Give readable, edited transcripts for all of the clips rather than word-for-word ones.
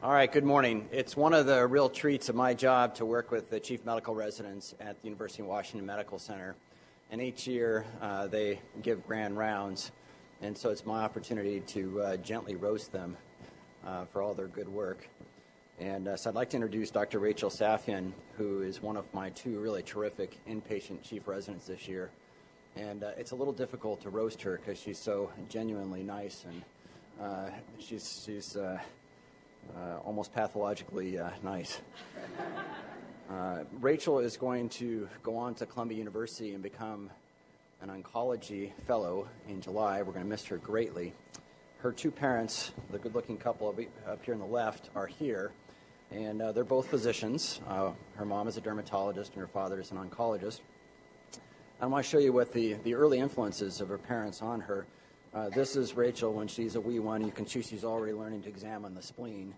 All right, good morning. It's one of the real treats of my job to work with the chief medical residents at the University of Washington Medical Center. And each year they give grand rounds, and so it's my opportunity to gently roast them for all their good work. And so I'd like to introduce Dr. Rachael Safyan, who is one of my two really terrific inpatient chief residents this year. And it's a little difficult to roast her because she's so genuinely nice, and she's almost pathologically nice. Rachael is going to go on to Columbia University and become an oncology fellow in July. We're going to miss her greatly. Her two parents, the good-looking couple up here on the left, are here, and they're both physicians. Her mom is a dermatologist and her father is an oncologist. I want to show you what the early influences of her parents on her. This is Rachael when she's a wee one. You can see she's already learning to examine the spleen.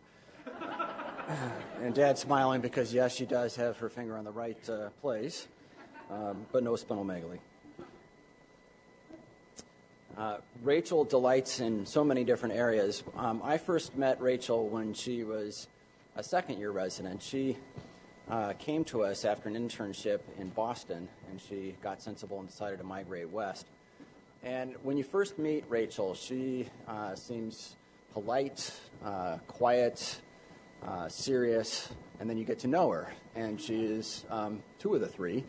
And Dad's smiling because, yes, she does have her finger on the right place, but no splenomegaly. Rachael delights in so many different areas. I first met Rachael when she was a second-year resident. She came to us after an internship in Boston, and she got sensible and decided to migrate west. And when you first meet Rachael, she seems polite, quiet, serious, and then you get to know her. And she is two of the three.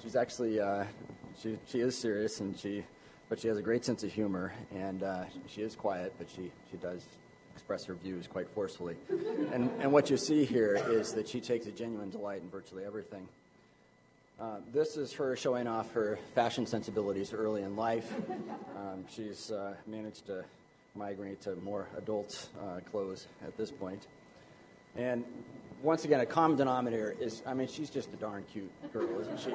She's actually, she is serious, but she has a great sense of humor, and she is quiet, but she does express her views quite forcefully. And what you see here is that she takes a genuine delight in virtually everything. This is her showing off her fashion sensibilities early in life. She's managed to migrate to more adult clothes at this point. And once again, a common denominator is, she's just a darn cute girl, isn't she?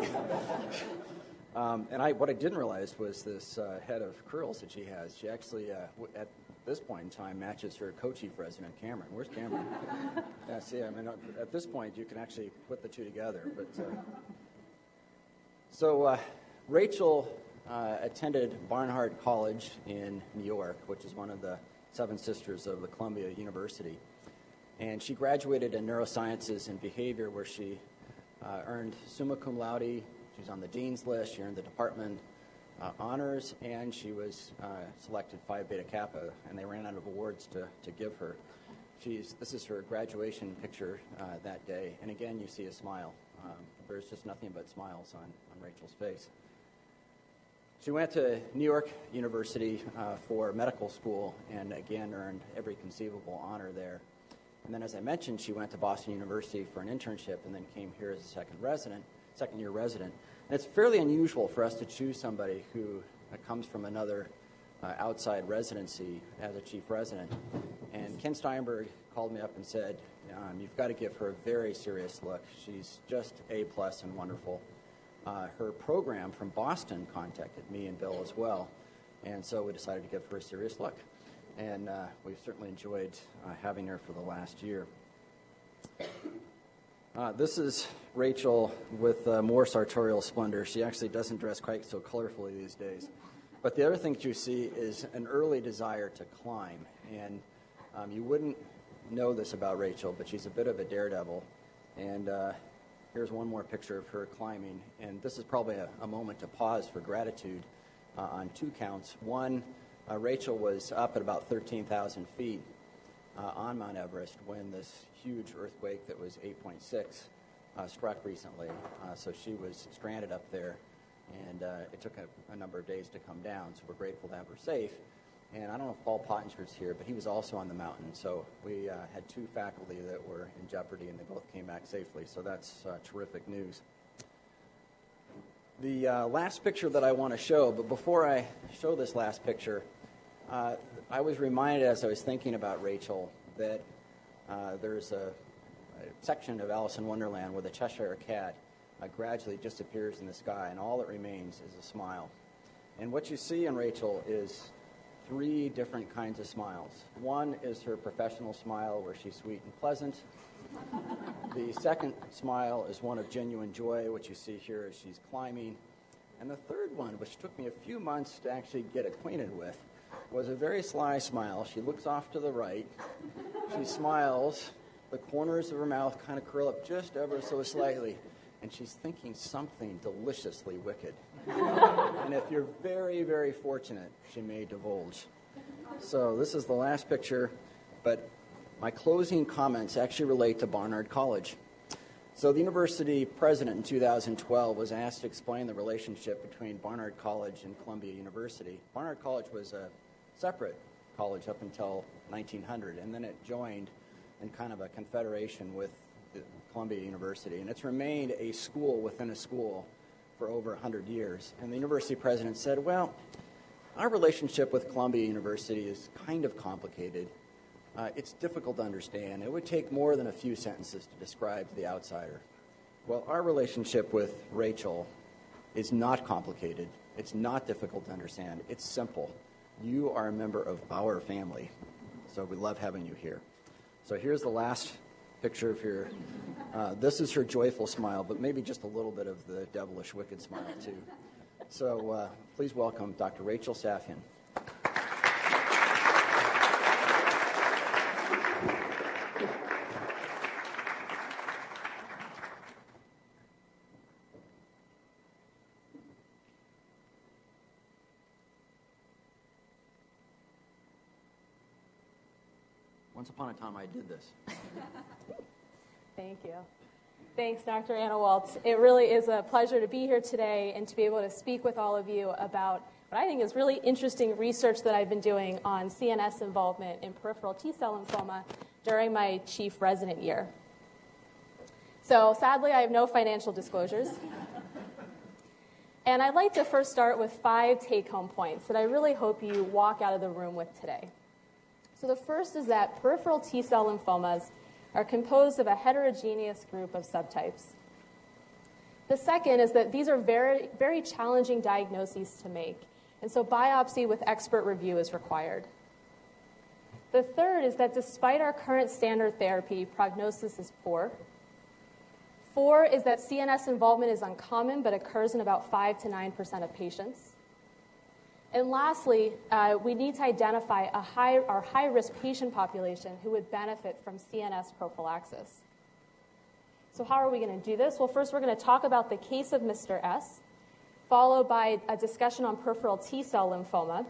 And what I didn't realize was this head of curls that she has. She actually, at this point in time, matches her co-chief resident, Cameron. Where's Cameron? Yeah, see, at this point, you can actually put the two together. But So Rachael attended Barnard College in New York, which is one of the seven sisters of the Columbia University. And she graduated in neurosciences and behavior, where she earned summa cum laude. She was on the dean's list. She earned the department honors, and she was selected Phi Beta Kappa, and they ran out of awards to give her. This is her graduation picture that day, and again, you see a smile. There's just nothing but smiles on Rachael's face. She went to New York University for medical school and again earned every conceivable honor there. And then, as I mentioned, she went to Boston University for an internship and then came here as a second-year resident. And it's fairly unusual for us to choose somebody who comes from another outside residency as a chief resident. And Ken Steinberg called me up and said, you've got to give her a very serious look. She's just A+ and wonderful. Her program from Boston contacted me and Bill as well, and so we decided to give her a serious look. And we've certainly enjoyed having her for the last year. This is Rachael with more sartorial splendor. She actually doesn't dress quite so colorfully these days. But the other thing that you see is an early desire to climb. And you wouldn't know this about Rachael, but she's a bit of a daredevil. And here's one more picture of her climbing. And this is probably a moment to pause for gratitude on two counts. One, Rachael was up at about 13,000 feet on Mount Everest when this huge earthquake that was 8.6 struck recently. So she was stranded up there, and it took a number of days to come down, so we're grateful to have her safe. And I don't know if Paul Pottinger's here, but he was also on the mountain. So we had two faculty that were in jeopardy, and they both came back safely. So that's terrific news. The last picture that I want to show, but before I show this last picture, I was reminded as I was thinking about Rachael that there's a section of Alice in Wonderland where the Cheshire Cat gradually disappears in the sky, and all that remains is a smile. And what you see in Rachael is three different kinds of smiles. One is her professional smile, where she's sweet and pleasant. The second smile is one of genuine joy, which you see here as she's climbing. And the third one, which took me a few months to actually get acquainted with, was a very sly smile. She looks off to the right. She smiles. The corners of her mouth kind of curl up just ever so slightly. And she's thinking something deliciously wicked. And if you're very, very fortunate, she may divulge. So this is the last picture, but my closing comments actually relate to Barnard College. So the university president in 2012 was asked to explain the relationship between Barnard College and Columbia University. Barnard College was a separate college up until 1900, and then it joined in kind of a confederation with Columbia University, and it's remained a school within a school for over 100 years. And the university president said, well, our relationship with Columbia University is kind of complicated. It's difficult to understand. It would take more than a few sentences to describe to the outsider. Well, our relationship with Rachael is not complicated. It's not difficult to understand. It's simple. You are a member of our family, so we love having you here. So here's the last picture of her. This is her joyful smile, but maybe just a little bit of the devilish, wicked smile, too. So please welcome Dr. Rachael Safyan. Once upon a time, I did this. Thank you. Thanks, Dr. Anna Waltz. It really is a pleasure to be here today and to be able to speak with all of you about what I think is really interesting research that I've been doing on CNS involvement in peripheral T-cell lymphoma during my chief resident year. So sadly, I have no financial disclosures. And I'd like to first start with 5 take-home points that I really hope you walk out of the room with today. So the first is that peripheral T-cell lymphomas are composed of a heterogeneous group of subtypes. The second is that these are very, very challenging diagnoses to make, and so biopsy with expert review is required. The third is that despite our current standard therapy, prognosis is poor. 4 is that CNS involvement is uncommon but occurs in about 5 to 9% of patients. And lastly, we need to identify our high-risk patient population who would benefit from CNS prophylaxis. So how are we going to do this? Well, first we're going to talk about the case of Mr. S, followed by a discussion on peripheral T-cell lymphoma,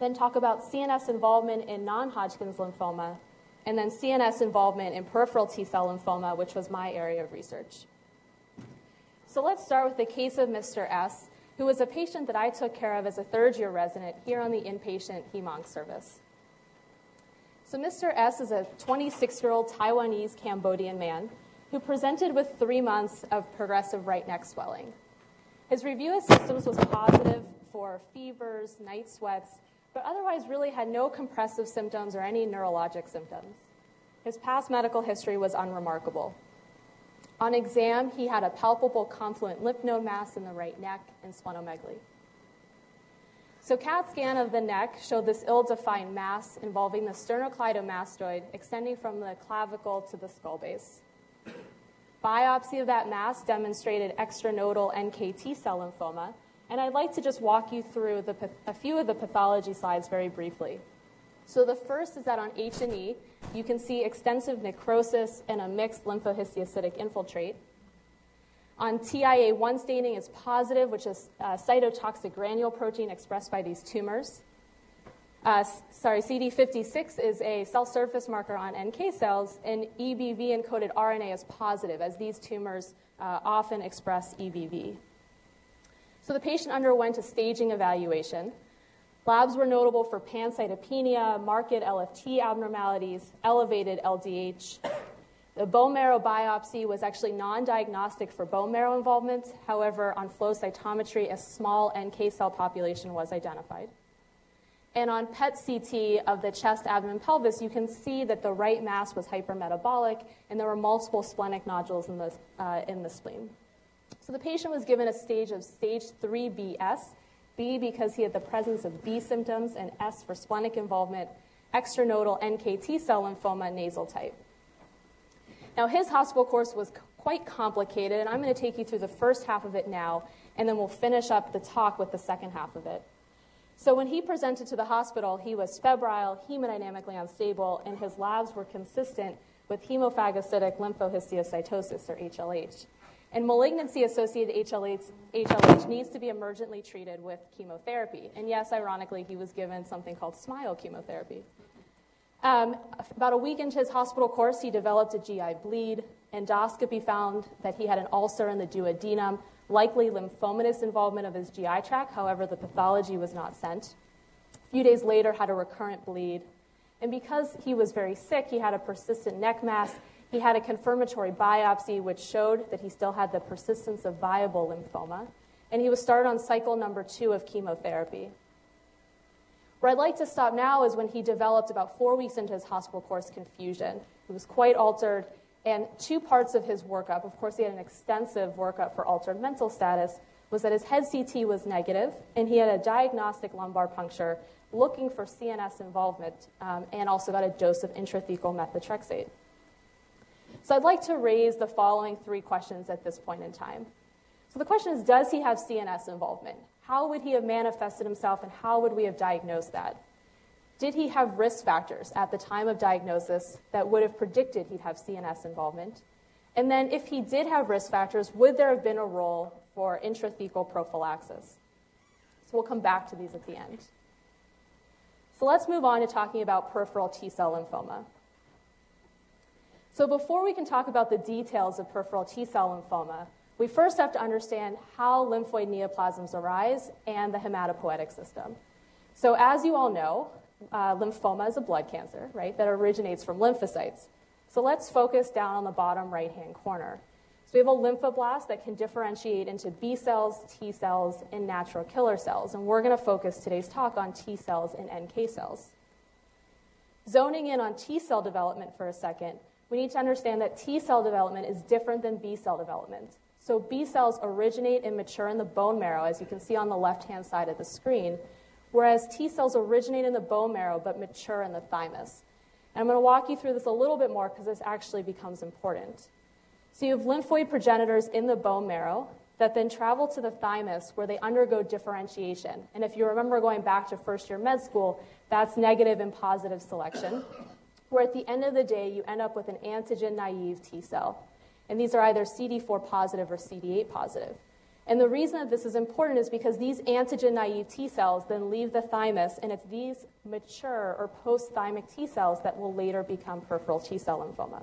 then talk about CNS involvement in non-Hodgkin's lymphoma, and then CNS involvement in peripheral T-cell lymphoma, which was my area of research. So let's start with the case of Mr. S, who was a patient that I took care of as a third-year resident here on the inpatient hem-onc service. So Mr. S is a 26-year-old Taiwanese Cambodian man who presented with 3 months of progressive right neck swelling. His review of symptoms was positive for fevers, night sweats, but otherwise really had no compressive symptoms or any neurologic symptoms. His past medical history was unremarkable. On exam, he had a palpable confluent lymph node mass in the right neck and splenomegaly. So CAT scan of the neck showed this ill-defined mass involving the sternocleidomastoid extending from the clavicle to the skull base. Biopsy of that mass demonstrated extranodal NKT cell lymphoma, and I'd like to just walk you through a few of the pathology slides very briefly. So the first is that on H&E, you can see extensive necrosis and a mixed lymphohistiocytic infiltrate. On TIA1 staining is positive, which is cytotoxic granule protein expressed by these tumors. CD56 is a cell surface marker on NK cells, and EBV-encoded RNA is positive, as these tumors often express EBV. So the patient underwent a staging evaluation. Labs were notable for pancytopenia, marked LFT abnormalities, elevated LDH. The bone marrow biopsy was actually non-diagnostic for bone marrow involvement. However, on flow cytometry, a small NK cell population was identified. And on PET CT of the chest, abdomen, pelvis, you can see that the right mass was hypermetabolic, and there were multiple splenic nodules in the spleen. So the patient was given a stage of stage 3BS, B because he had the presence of B symptoms, and S for splenic involvement, extranodal NKT cell lymphoma, nasal type. Now, his hospital course was quite complicated, and I'm going to take you through the first half of it now, and then we'll finish up the talk with the second half of it. So when he presented to the hospital, he was febrile, hemodynamically unstable, and his labs were consistent with hemophagocytic lymphohistiocytosis, or HLH. And malignancy-associated HLH needs to be emergently treated with chemotherapy. And yes, ironically, he was given something called SMILE chemotherapy. About a week into his hospital course, he developed a GI bleed. Endoscopy found that he had an ulcer in the duodenum, likely lymphomatous involvement of his GI tract. However, the pathology was not sent. A few days later, had a recurrent bleed. And because he was very sick, he had a persistent neck mass. He had a confirmatory biopsy, which showed that he still had the persistence of viable lymphoma. And he was started on cycle number 2 of chemotherapy. Where I'd like to stop now is when he developed, about 4 weeks into his hospital course, confusion. He was quite altered. And 2 parts of his workup, of course, he had an extensive workup for altered mental status, was that his head CT was negative, and he had a diagnostic lumbar puncture looking for CNS involvement, and also got a dose of intrathecal methotrexate. So I'd like to raise the following 3 questions at this point in time. So the question is, does he have CNS involvement? How would he have manifested himself, and how would we have diagnosed that? Did he have risk factors at the time of diagnosis that would have predicted he'd have CNS involvement? And then if he did have risk factors, would there have been a role for intrathecal prophylaxis? So we'll come back to these at the end. So let's move on to talking about peripheral T-cell lymphoma. So before we can talk about the details of peripheral T-cell lymphoma, we first have to understand how lymphoid neoplasms arise and the hematopoietic system. So as you all know, lymphoma is a blood cancer, right, that originates from lymphocytes. So let's focus down on the bottom right-hand corner. So we have a lymphoblast that can differentiate into B cells, T cells, and natural killer cells. And we're going to focus today's talk on T cells and NK cells. Zoning in on T cell development for a second, we need to understand that T cell development is different than B cell development. So B cells originate and mature in the bone marrow, as you can see on the left-hand side of the screen, whereas T cells originate in the bone marrow but mature in the thymus. And I'm going to walk you through this a little bit more because this actually becomes important. So you have lymphoid progenitors in the bone marrow that then travel to the thymus where they undergo differentiation. And if you remember going back to first-year med school, that's negative and positive selection, where at the end of the day, you end up with an antigen-naive T cell. And these are either CD4 positive or CD8 positive. And the reason that this is important is because these antigen-naive T cells then leave the thymus, and it's these mature or post-thymic T cells that will later become peripheral T-cell lymphoma.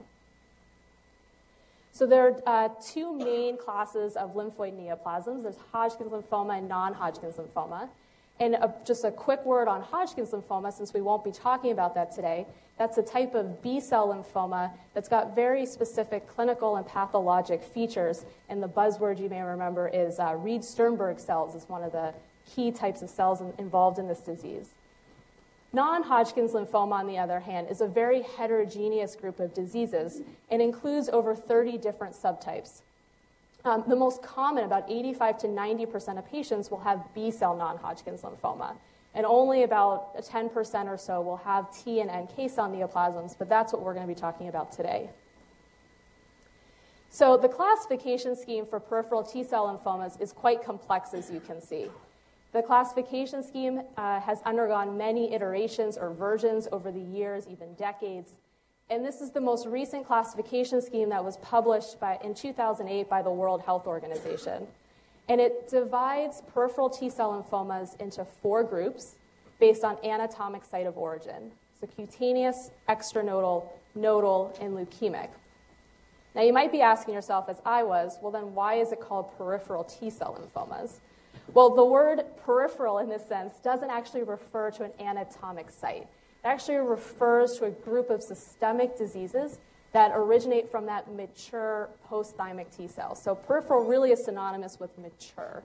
So there are 2 main classes of lymphoid neoplasms. There's Hodgkin's lymphoma and non-Hodgkin's lymphoma. And just a quick word on Hodgkin's lymphoma, since we won't be talking about that today. That's a type of B-cell lymphoma that's got very specific clinical and pathologic features. And the buzzword you may remember is Reed-Sternberg cells is one of the key types of cells involved in this disease. Non-Hodgkin's lymphoma, on the other hand, is a very heterogeneous group of diseases and includes over 30 different subtypes. The most common, about 85 to 90% of patients will have B-cell non-Hodgkin's lymphoma. And only about 10% or so will have T and NK cell neoplasms, but that's what we're going to be talking about today. So the classification scheme for peripheral T-cell lymphomas is quite complex, as you can see. The classification scheme has undergone many iterations or versions over the years, even decades. And this is the most recent classification scheme that was published in 2008 by the World Health Organization. And it divides peripheral T-cell lymphomas into 4 groups based on anatomic site of origin. So cutaneous, extranodal, nodal, and leukemic. Now you might be asking yourself, as I was, well then why is it called peripheral T-cell lymphomas? Well, the word peripheral in this sense doesn't actually refer to an anatomic site. It actually refers to a group of systemic diseases that originate from that mature post-thymic T cell. So peripheral really is synonymous with mature,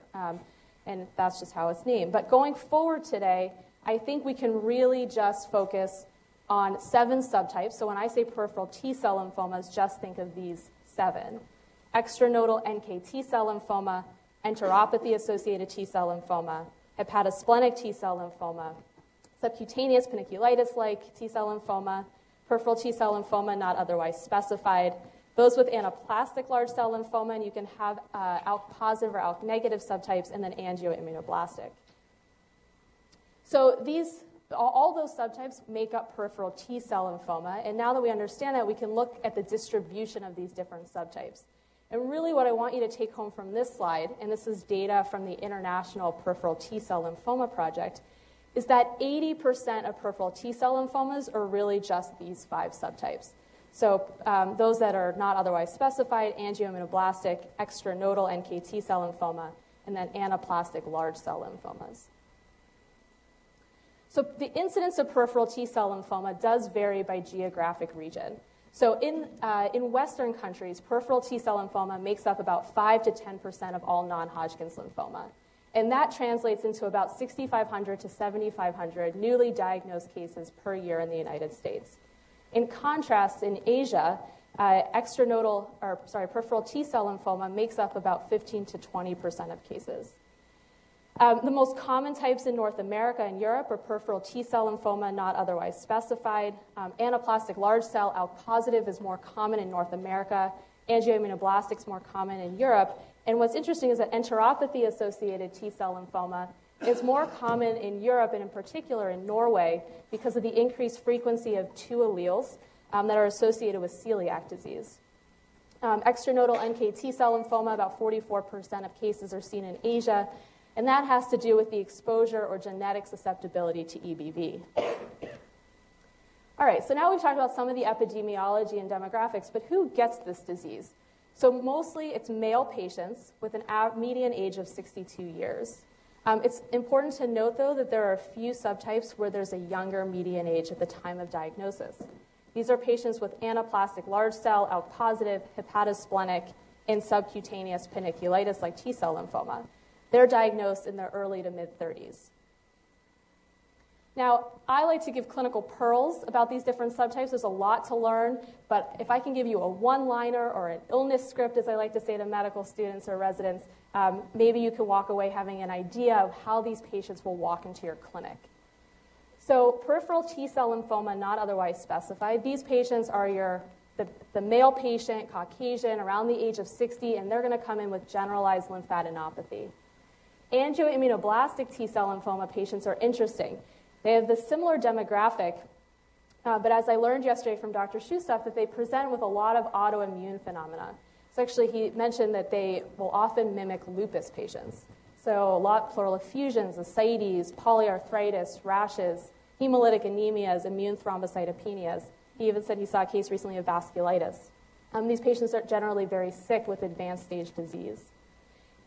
and that's just how it's named. But going forward today, I think we can really just focus on 7 subtypes. So when I say peripheral T-cell lymphomas, just think of these 7. Extranodal NK T-cell lymphoma, enteropathy-associated T-cell lymphoma, hepatosplenic T-cell lymphoma, subcutaneous paniculitis-like T-cell lymphoma, peripheral T-cell lymphoma not otherwise specified, those with anaplastic large cell lymphoma, and you can have ALK positive or ALK negative subtypes, and then angioimmunoblastic. So all those subtypes make up peripheral T-cell lymphoma, and now that we understand that, we can look at the distribution of these different subtypes. And really what I want you to take home from this slide, and this is data from the International Peripheral T-cell Lymphoma Project, is that 80% of peripheral T-cell lymphomas are really just these 5 subtypes. So those that are not otherwise specified, angioimmunoblastic, extranodal NKT cell lymphoma, and then anaplastic large cell lymphomas. So the incidence of peripheral T-cell lymphoma does vary by geographic region. So in Western countries, peripheral T-cell lymphoma makes up about 5 to 10% of all non-Hodgkin's lymphoma. And that translates into about 6,500 to 7,500 newly diagnosed cases per year in the United States. In contrast, in Asia, peripheral T-cell lymphoma makes up about 15 to 20% of cases. The most common types in North America and Europe are peripheral T-cell lymphoma not otherwise specified. Anaplastic large cell ALK-positive is more common in North America. Angioimmunoblastic is more common in Europe. And what's interesting is that enteropathy-associated T-cell lymphoma is more common in Europe, and in particular in Norway, because of the increased frequency of 2 alleles that are associated with celiac disease. Extranodal NKT cell lymphoma, about 44% of cases are seen in Asia, and that has to do with the exposure or genetic susceptibility to EBV. All right, so now we've talked about some of the epidemiology and demographics, but who gets this disease? So mostly it's male patients with an median age of 62 years. It's important to note, though, that there are a few subtypes where there's a younger median age at the time of diagnosis. These are patients with anaplastic large cell, ALK-positive, hepatosplenic, and subcutaneous paniculitis like T-cell lymphoma. They're diagnosed in their early to mid-30s. Now, I like to give clinical pearls about these different subtypes. There's a lot to learn, but if I can give you a one-liner or an illness script, as I like to say to medical students or residents, maybe you can walk away having an idea of how these patients will walk into your clinic. So peripheral T-cell lymphoma not otherwise specified. These patients are the male patient, Caucasian, around the age of 60, and they're going to come in with generalized lymphadenopathy. Angioimmunoblastic T-cell lymphoma patients are interesting. They have the similar demographic, but as I learned yesterday from Dr. Shustov, that they present with a lot of autoimmune phenomena. So actually, he mentioned that they will often mimic lupus patients. So a lot pleural effusions, ascites, polyarthritis, rashes, hemolytic anemias, immune thrombocytopenias. He even said he saw a case recently of vasculitis. These patients are generally very sick with advanced stage disease.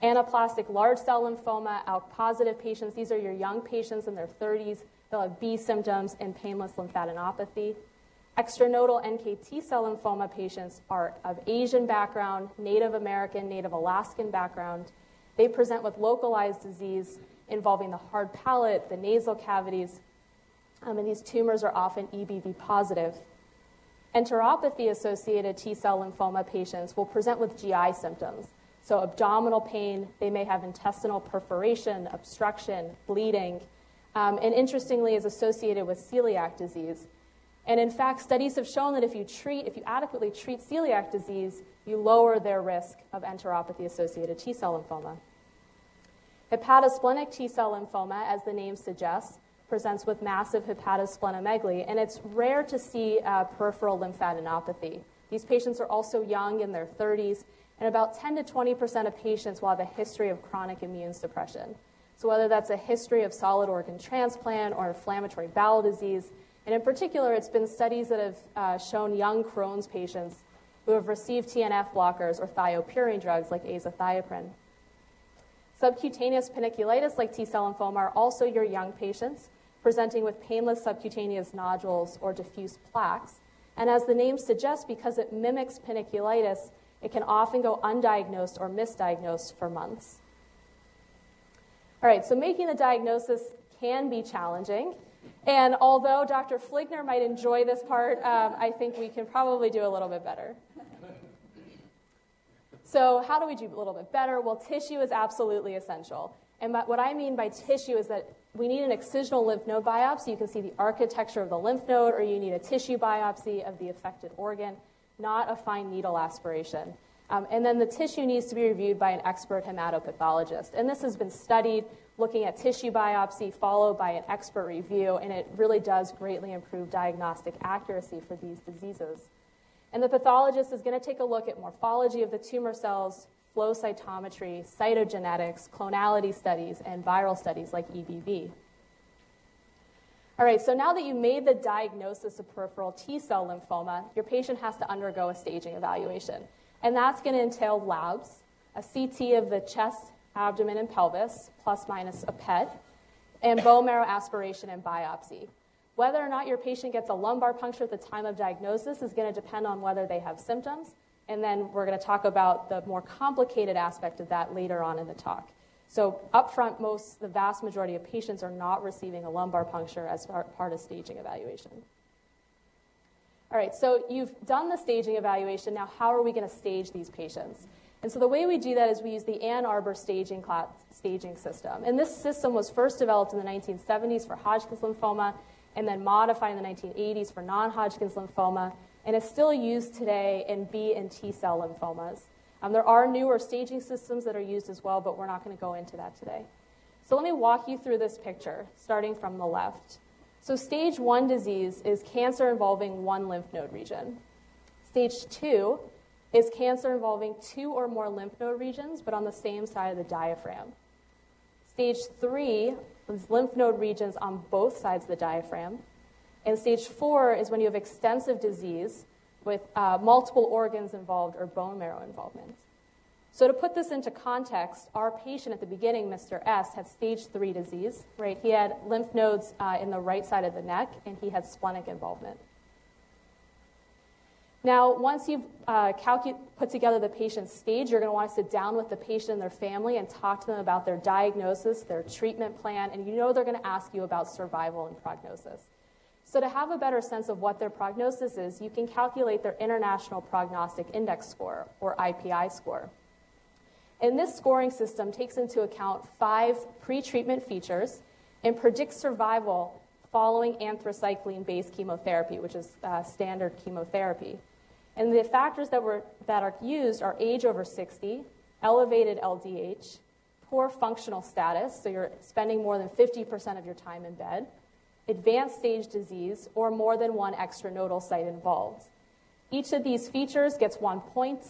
Anaplastic large cell lymphoma, ALK-positive patients, these are your young patients in their 30s. They'll have B symptoms and painless lymphadenopathy. Extranodal NKT cell lymphoma patients are of Asian background, Native American, Native Alaskan background. They present with localized disease involving the hard palate, the nasal cavities, and these tumors are often EBV positive. Enteropathy-associated T-cell lymphoma patients will present with GI symptoms. So abdominal pain, they may have intestinal perforation, obstruction, bleeding, and interestingly is associated with celiac disease. And in fact, studies have shown that if you adequately treat celiac disease, you lower their risk of enteropathy-associated T-cell lymphoma. Hepatosplenic T-cell lymphoma, as the name suggests, presents with massive hepatosplenomegaly, and it's rare to see peripheral lymphadenopathy. These patients are also young, in their 30s, and about 10 to 20% of patients will have a history of chronic immune suppression. So whether that's a history of solid organ transplant or inflammatory bowel disease, and in particular, it's been studies that have shown young Crohn's patients who have received TNF blockers or thiopurine drugs like azathioprine. Subcutaneous paniculitis like T-cell lymphoma are also your young patients presenting with painless subcutaneous nodules or diffuse plaques. And as the name suggests, because it mimics paniculitis, it can often go undiagnosed or misdiagnosed for months. All right, so making the diagnosis can be challenging. And although Dr. Fligner might enjoy this part, I think we can probably do a little bit better. So how do we do a little bit better? Well, tissue is absolutely essential. And what I mean by tissue is that we need an excisional lymph node biopsy. You can see the architecture of the lymph node, or you need a tissue biopsy of the affected organ, not a fine needle aspiration. And then the tissue needs to be reviewed by an expert hematopathologist. And this has been studied looking at tissue biopsy followed by an expert review, and it really does greatly improve diagnostic accuracy for these diseases. And the pathologist is going to take a look at morphology of the tumor cells, flow cytometry, cytogenetics, clonality studies, and viral studies like EBV. All right, so now that you made the diagnosis of peripheral T-cell lymphoma, your patient has to undergo a staging evaluation. And that's going to entail labs, a CT of the chest, abdomen, and pelvis, plus minus a PET, and bone marrow aspiration and biopsy. Whether or not your patient gets a lumbar puncture at the time of diagnosis is going to depend on whether they have symptoms, and then we're going to talk about the more complicated aspect of that later on in the talk. So up front, the vast majority of patients are not receiving a lumbar puncture as part of staging evaluation. All right, so you've done the staging evaluation. Now, how are we going to stage these patients? And so the way we do that is we use the Ann Arbor staging system. And this system was first developed in the 1970s for Hodgkin's lymphoma and then modified in the 1980s for non-Hodgkin's lymphoma, and is still used today in B and T-cell lymphomas. There are newer staging systems that are used as well, but we're not going to go into that today. So let me walk you through this picture, starting from the left. So stage 1 disease is cancer involving one lymph node region. Stage 2 is cancer involving 2 or more lymph node regions, but on the same side of the diaphragm. Stage 3 is lymph node regions on both sides of the diaphragm. And stage 4 is when you have extensive disease with multiple organs involved or bone marrow involvement. So to put this into context, our patient at the beginning, Mr. S, had stage 3 disease, right? He had lymph nodes in the right side of the neck, and he had splenic involvement. Now, once you've put together the patient's stage, you're going to want to sit down with the patient and their family and talk to them about their diagnosis, their treatment plan, and you know they're going to ask you about survival and prognosis. So to have a better sense of what their prognosis is, you can calculate their International Prognostic Index score, or IPI score. And this scoring system takes into account 5 pre-treatment features and predicts survival following anthracycline-based chemotherapy, which is standard chemotherapy. And the factors that are used are age over 60, elevated LDH, poor functional status, so you're spending more than 50% of your time in bed, advanced stage disease, or more than one extranodal site involved. Each of these features gets 1 point.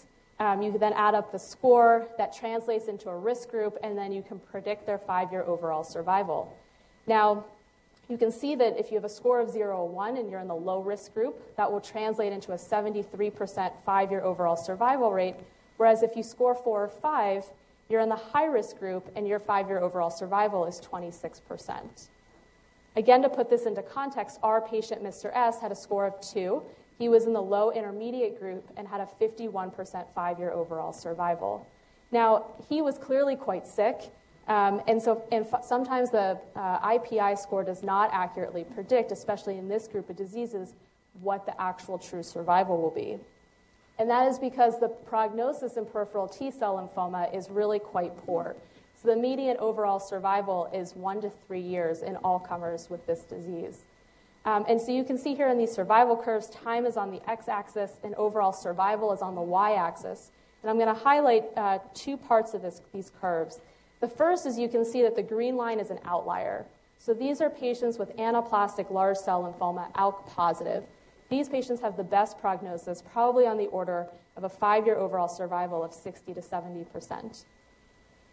You can then add up the score that translates into a risk group, and then you can predict their 5-year overall survival. Now, you can see that if you have a score of 0 or 1 and you're in the low risk group, that will translate into a 73% 5-year overall survival rate, whereas if you score 4 or 5, you're in the high risk group and your 5-year overall survival is 26%. Again, to put this into context, our patient, Mr. S, had a score of 2. He was in the low intermediate group and had a 51% 5-year overall survival. Now, he was clearly quite sick, and sometimes the IPI score does not accurately predict, especially in this group of diseases, what the actual true survival will be. And that is because the prognosis in peripheral T-cell lymphoma is really quite poor. So the median overall survival is 1 to 3 years in all comers with this disease. And so you can see here in these survival curves, time is on the x-axis and overall survival is on the y-axis. And I'm going to highlight 2 parts of these curves. The first is you can see that the green line is an outlier. So these are patients with anaplastic large cell lymphoma, ALK positive. These patients have the best prognosis, probably on the order of a 5-year overall survival of 60 to 70%.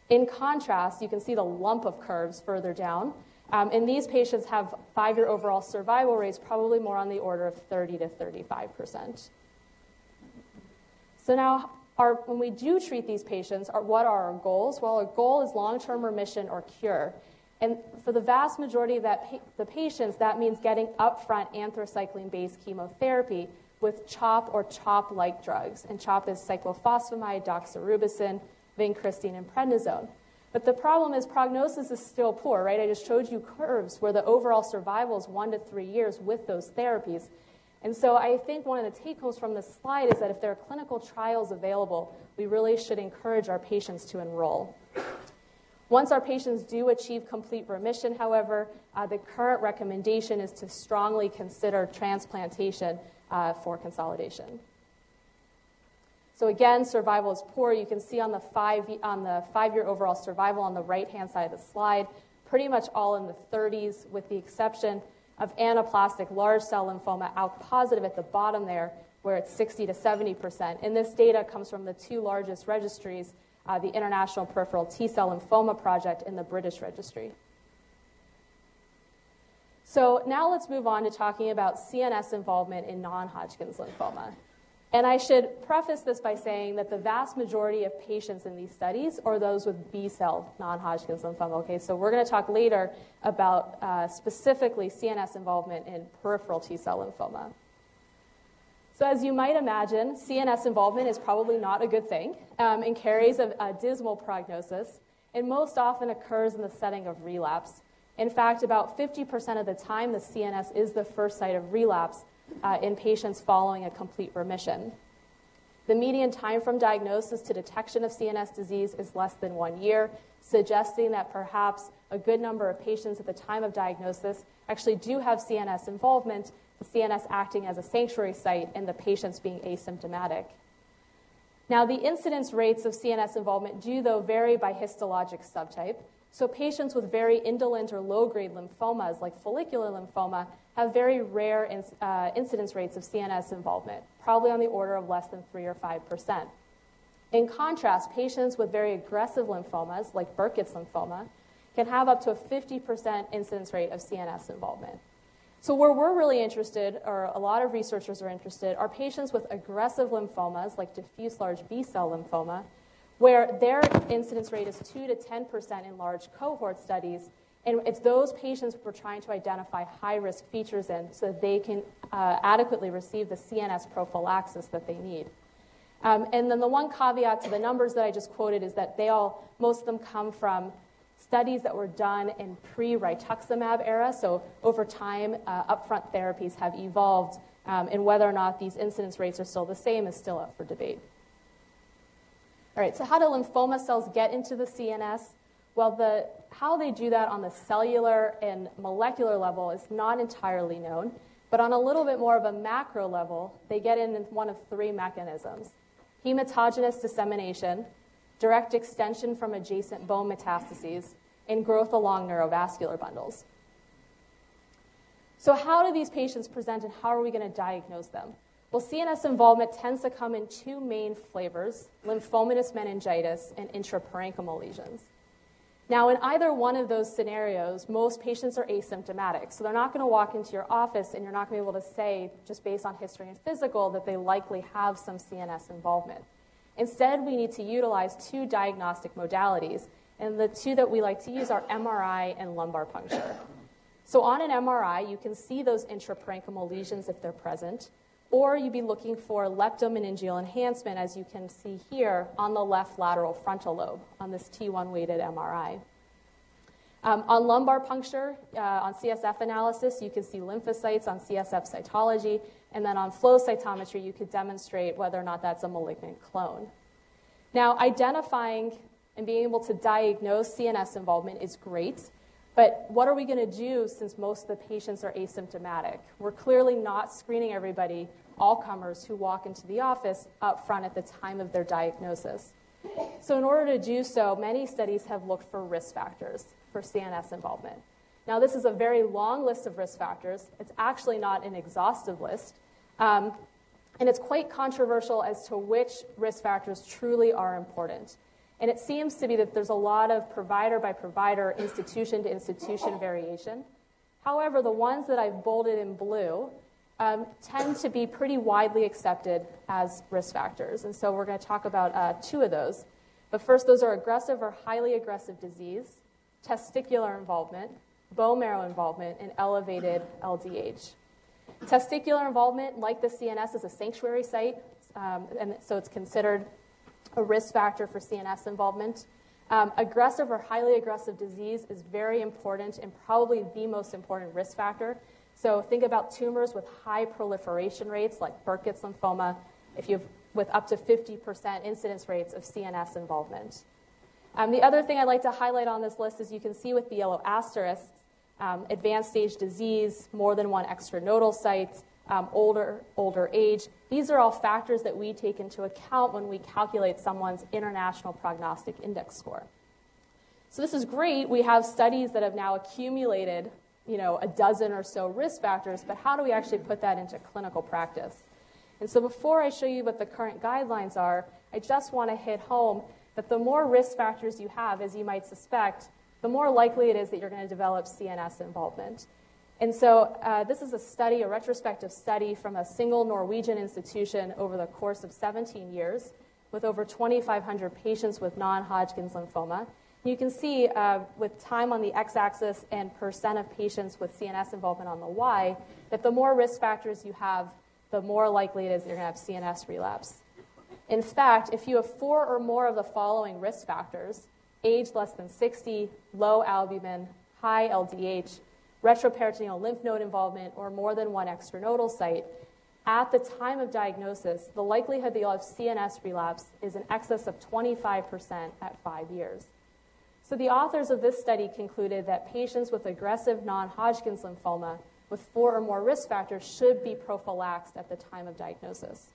In contrast, you can see the lump of curves further down. And these patients have 5-year overall survival rates probably more on the order of 30 to 35%. So now, when we do treat these patients, what are our goals? Well, our goal is long-term remission or cure. And for the vast majority of the patients, that means getting upfront anthracycline-based chemotherapy with CHOP or CHOP-like drugs. And CHOP is cyclophosphamide, doxorubicin, vincristine, and prednisone. But the problem is prognosis is still poor, right? I just showed you curves where the overall survival is 1 to 3 years with those therapies. And so I think one of the take-homes from this slide is that if there are clinical trials available, we really should encourage our patients to enroll. Once our patients do achieve complete remission, however, the current recommendation is to strongly consider transplantation for consolidation. So again, survival is poor. You can see on the 5-year overall survival on the right-hand side of the slide, pretty much all in the 30s, with the exception of anaplastic large cell lymphoma, ALK positive at the bottom there, where it's 60 to 70%. And this data comes from the two largest registries, the International Peripheral T-Cell Lymphoma Project and the British Registry. So now let's move on to talking about CNS involvement in non-Hodgkin's lymphoma. And I should preface this by saying that the vast majority of patients in these studies are those with B-cell non-Hodgkin's lymphoma. Okay, so we're going to talk later about specifically CNS involvement in peripheral T-cell lymphoma. So as you might imagine, CNS involvement is probably not a good thing and carries a dismal prognosis, and most often occurs in the setting of relapse. In fact, about 50% of the time, the CNS is the first site of relapse in patients following a complete remission. The median time from diagnosis to detection of CNS disease is less than 1 year, suggesting that perhaps a good number of patients at the time of diagnosis actually do have CNS involvement, the CNS acting as a sanctuary site and the patients being asymptomatic. Now, the incidence rates of CNS involvement do, though, vary by histologic subtype. So patients with very indolent or low-grade lymphomas, like follicular lymphoma, have very rare incidence rates of CNS involvement, probably on the order of less than 3 or 5%. In contrast, patients with very aggressive lymphomas, like Burkitt's lymphoma, can have up to a 50% incidence rate of CNS involvement. So where we're really interested, or a lot of researchers are interested, are patients with aggressive lymphomas, like diffuse large B-cell lymphoma, where their incidence rate is 2 to 10% in large cohort studies, and it's those patients we're trying to identify high-risk features in so that they can adequately receive the CNS prophylaxis that they need. And then the one caveat to the numbers that I just quoted is that most of them come from studies that were done in pre-rituximab era, so over time, upfront therapies have evolved, and whether or not these incidence rates are still the same is still up for debate. All right, so how do lymphoma cells get into the CNS? Well, how they do that on the cellular and molecular level is not entirely known, but on a little bit more of a macro level, they get in one of 3 mechanisms: hematogenous dissemination, direct extension from adjacent bone metastases, and growth along neurovascular bundles. So how do these patients present, and how are we going to diagnose them? Well, CNS involvement tends to come in 2 main flavors: lymphomatous meningitis and intraparenchymal lesions. Now, in either one of those scenarios, most patients are asymptomatic. So they're not going to walk into your office and you're not going to be able to say, just based on history and physical, that they likely have some CNS involvement. Instead, we need to utilize 2 diagnostic modalities. And the 2 that we like to use are MRI and lumbar puncture. So on an MRI, you can see those intraparenchymal lesions if they're present, or you'd be looking for leptomeningeal enhancement, as you can see here on the left lateral frontal lobe on this T1-weighted MRI. On lumbar puncture, on CSF analysis, you can see lymphocytes on CSF cytology, and then on flow cytometry, you could demonstrate whether or not that's a malignant clone. Now, identifying and being able to diagnose CNS involvement is great, but what are we going to do since most of the patients are asymptomatic? We're clearly not screening everybody, all comers who walk into the office up front at the time of their diagnosis. So in order to do so, many studies have looked for risk factors for CNS involvement. Now, this is a very long list of risk factors. It's actually not an exhaustive list, and it's quite controversial as to which risk factors truly are important. And it seems to be that there's a lot of provider by provider, institution to institution variation. However, the ones that I've bolded in blue tend to be pretty widely accepted as risk factors. And so we're going to talk about 2 of those. But first, those are aggressive or highly aggressive disease, testicular involvement, bone marrow involvement, and elevated LDH. Testicular involvement, like the CNS, is a sanctuary site, and so it's considered a risk factor for CNS involvement. Aggressive or highly aggressive disease is very important and probably the most important risk factor. So think about tumors with high proliferation rates like Burkitt's lymphoma, with up to 50% incidence rates of CNS involvement. The other thing I'd like to highlight on this list is you can see with the yellow asterisks, advanced stage disease, more than one extranodal site, older age. These are all factors that we take into account when we calculate someone's international prognostic index score. So this is great. We have studies that have now accumulated, a dozen or so risk factors, but how do we actually put that into clinical practice? And so before I show you what the current guidelines are, I just want to hit home that the more risk factors you have, as you might suspect, the more likely it is that you're going to develop CNS involvement. And so this is a retrospective study from a single Norwegian institution over the course of 17 years with over 2,500 patients with non-Hodgkin's lymphoma. You can see with time on the x-axis and percent of patients with CNS involvement on the y, that the more risk factors you have, the more likely it is that you're going to have CNS relapse. In fact, if you have 4 or more of the following risk factors, age less than 60, low albumin, high LDH, retroperitoneal lymph node involvement, or more than one extranodal site, at the time of diagnosis, the likelihood that you'll have CNS relapse is in excess of 25% at 5 years. So the authors of this study concluded that patients with aggressive non-Hodgkin's lymphoma with 4 or more risk factors should be prophylaxed at the time of diagnosis.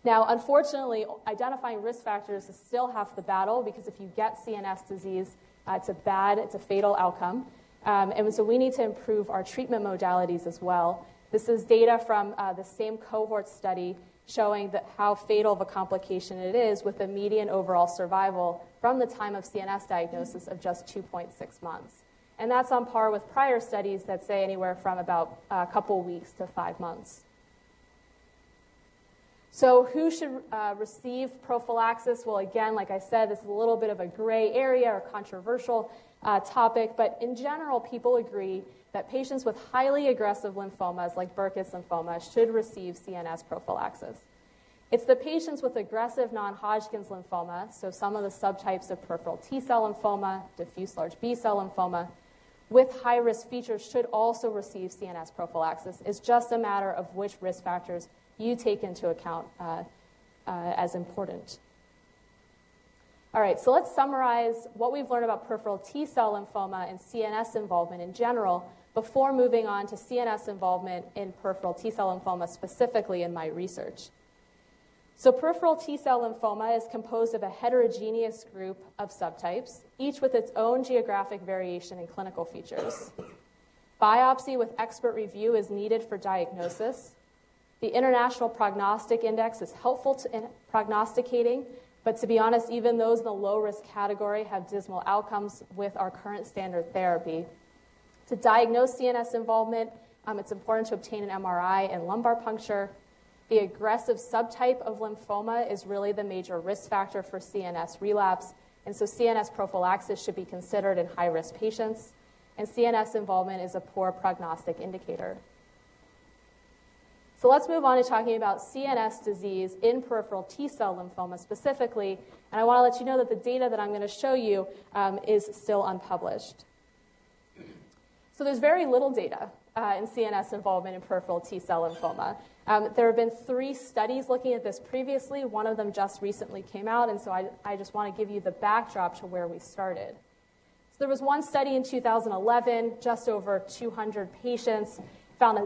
Now, unfortunately, identifying risk factors is still half the battle because if you get CNS disease, it's a fatal outcome. And so we need to improve our treatment modalities as well. This is data from the same cohort study showing that how fatal of a complication it is with a median overall survival from the time of CNS diagnosis of just 2.6 months. And that's on par with prior studies that say anywhere from about a couple weeks to 5 months. So who should receive prophylaxis? Well, again, like I said, this is a little bit of a gray area or controversial topic, but in general, people agree that patients with highly aggressive lymphomas, like Burkitt's lymphoma, should receive CNS prophylaxis. It's the patients with aggressive non-Hodgkin's lymphoma, so some of the subtypes of peripheral T-cell lymphoma, diffuse large B-cell lymphoma, with high-risk features should also receive CNS prophylaxis. It's just a matter of which risk factors you take into account as important. All right, so let's summarize what we've learned about peripheral T-cell lymphoma and CNS involvement in general before moving on to CNS involvement in peripheral T-cell lymphoma specifically in my research. So peripheral T-cell lymphoma is composed of a heterogeneous group of subtypes, each with its own geographic variation and clinical features. Biopsy with expert review is needed for diagnosis. The International Prognostic Index is helpful in prognosticating, but to be honest, even those in the low-risk category have dismal outcomes with our current standard therapy. To diagnose CNS involvement, it's important to obtain an MRI and lumbar puncture. The aggressive subtype of lymphoma is really the major risk factor for CNS relapse, and so CNS prophylaxis should be considered in high-risk patients, and CNS involvement is a poor prognostic indicator. So let's move on to talking about CNS disease in peripheral T-cell lymphoma specifically, and I want to let you know that the data that I'm going to show you is still unpublished. So there's very little data in CNS involvement in peripheral T-cell lymphoma. There have been 3 studies looking at this previously. One of them just recently came out, and so I just want to give you the backdrop to where we started. So there was one study in 2011, just over 200 patients, found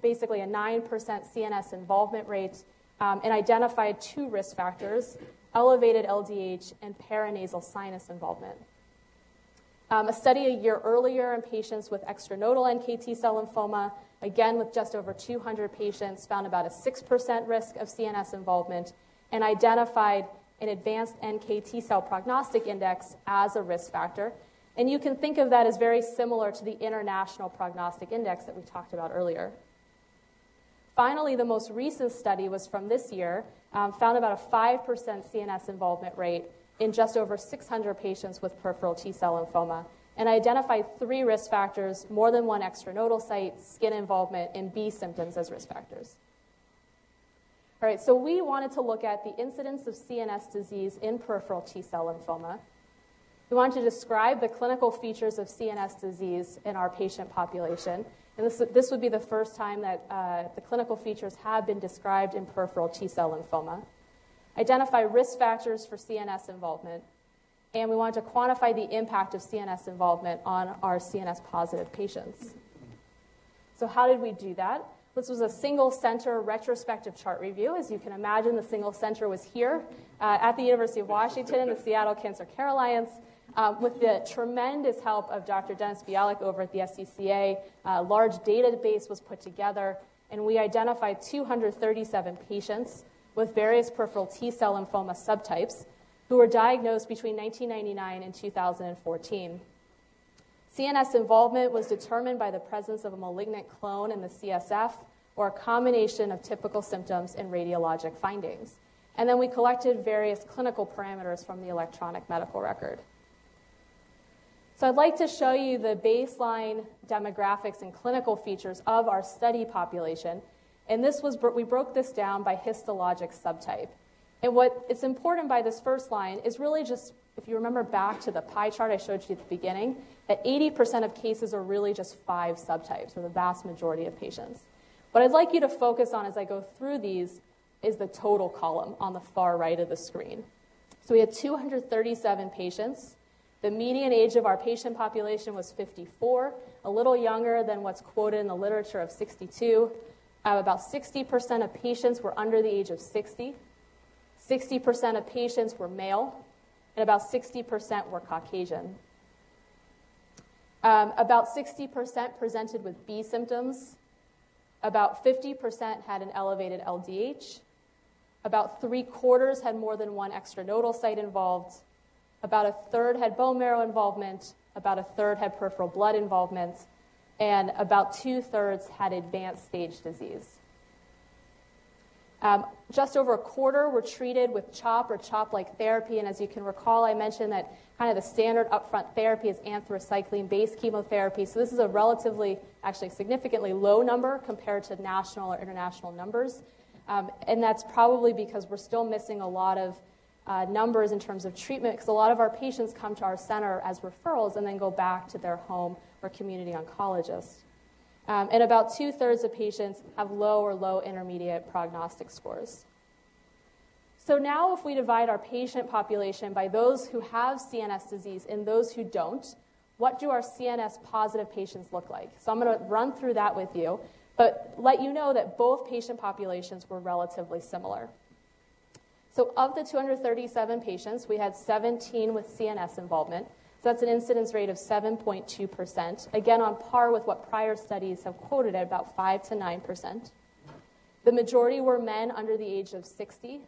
basically a 9% CNS involvement rate, and identified 2 risk factors, elevated LDH and paranasal sinus involvement. A study a year earlier in patients with extranodal NKT cell lymphoma, again with just over 200 patients, found about a 6% risk of CNS involvement and identified an advanced NKT cell prognostic index as a risk factor. And you can think of that as very similar to the international prognostic index that we talked about earlier. Finally, the most recent study was from this year, found about a 5% CNS involvement rate in just over 600 patients with peripheral T-cell lymphoma, and identified 3 risk factors, more than one extranodal site, skin involvement, and B symptoms as risk factors. All right, so we wanted to look at the incidence of CNS disease in peripheral T-cell lymphoma. We wanted to describe the clinical features of CNS disease in our patient population, and this would be the first time that the clinical features have been described in peripheral T-cell lymphoma. Identify risk factors for CNS involvement, and we wanted to quantify the impact of CNS involvement on our CNS-positive patients. So how did we do that? This was a single-center retrospective chart review. As you can imagine, the single center was here at the University of Washington in the Seattle Cancer Care Alliance. With the tremendous help of Dr. Dennis Bialik over at the SCCA, a large database was put together, and we identified 237 patients with various peripheral T-cell lymphoma subtypes who were diagnosed between 1999 and 2014. CNS involvement was determined by the presence of a malignant clone in the CSF or a combination of typical symptoms and radiologic findings. And then we collected various clinical parameters from the electronic medical record. So I'd like to show you the baseline demographics and clinical features of our study population. And we broke this down by histologic subtype. And what is important by this first line is really just, if you remember back to the pie chart I showed you at the beginning, that 80% of cases are really just 5 subtypes, or the vast majority of patients. What I'd like you to focus on as I go through these is the total column on the far right of the screen. So we had 237 patients. The median age of our patient population was 54, a little younger than what's quoted in the literature of 62. About 60% of patients were under the age of 60. 60% of patients were male, and about 60% were Caucasian. About 60% presented with B symptoms. About 50% had an elevated LDH. About 3/4 had more than one extranodal site involved. About 1/3 had bone marrow involvement. About 1/3 had peripheral blood involvement. And about 2/3 had advanced stage disease. Just over 1/4 were treated with CHOP or CHOP-like therapy. And as you can recall, I mentioned that kind of the standard upfront therapy is anthracycline-based chemotherapy. So this is a relatively, actually significantly low number compared to national or international numbers. And that's probably because we're still missing a lot of numbers in terms of treatment, because a lot of our patients come to our center as referrals and then go back to their home or community oncologist. And about 2/3 of patients have low or low intermediate prognostic scores. So now if we divide our patient population by those who have CNS disease and those who don't, what do our CNS positive patients look like? So I'm going to run through that with you, but let you know that both patient populations were relatively similar. So of the 237 patients, we had 17 with CNS involvement. So that's an incidence rate of 7.2%, again on par with what prior studies have quoted at about 5 to 9%. The majority were men under the age of 60.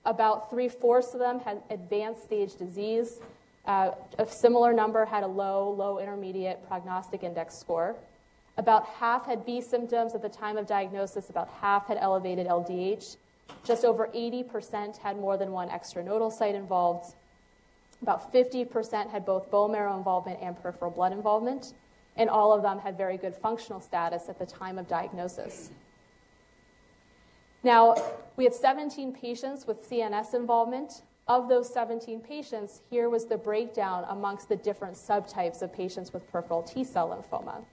About 3/4 of them had advanced stage disease. A similar number had a low intermediate prognostic index score. About half had B symptoms at the time of diagnosis. About half had elevated LDH. Just over 80% had more than one extranodal site involved. About 50% had both bone marrow involvement and peripheral blood involvement, and all of them had very good functional status at the time of diagnosis. Now, we had 17 patients with CNS involvement. Of those 17 patients, here was the breakdown amongst the different subtypes of patients with peripheral T-cell lymphoma.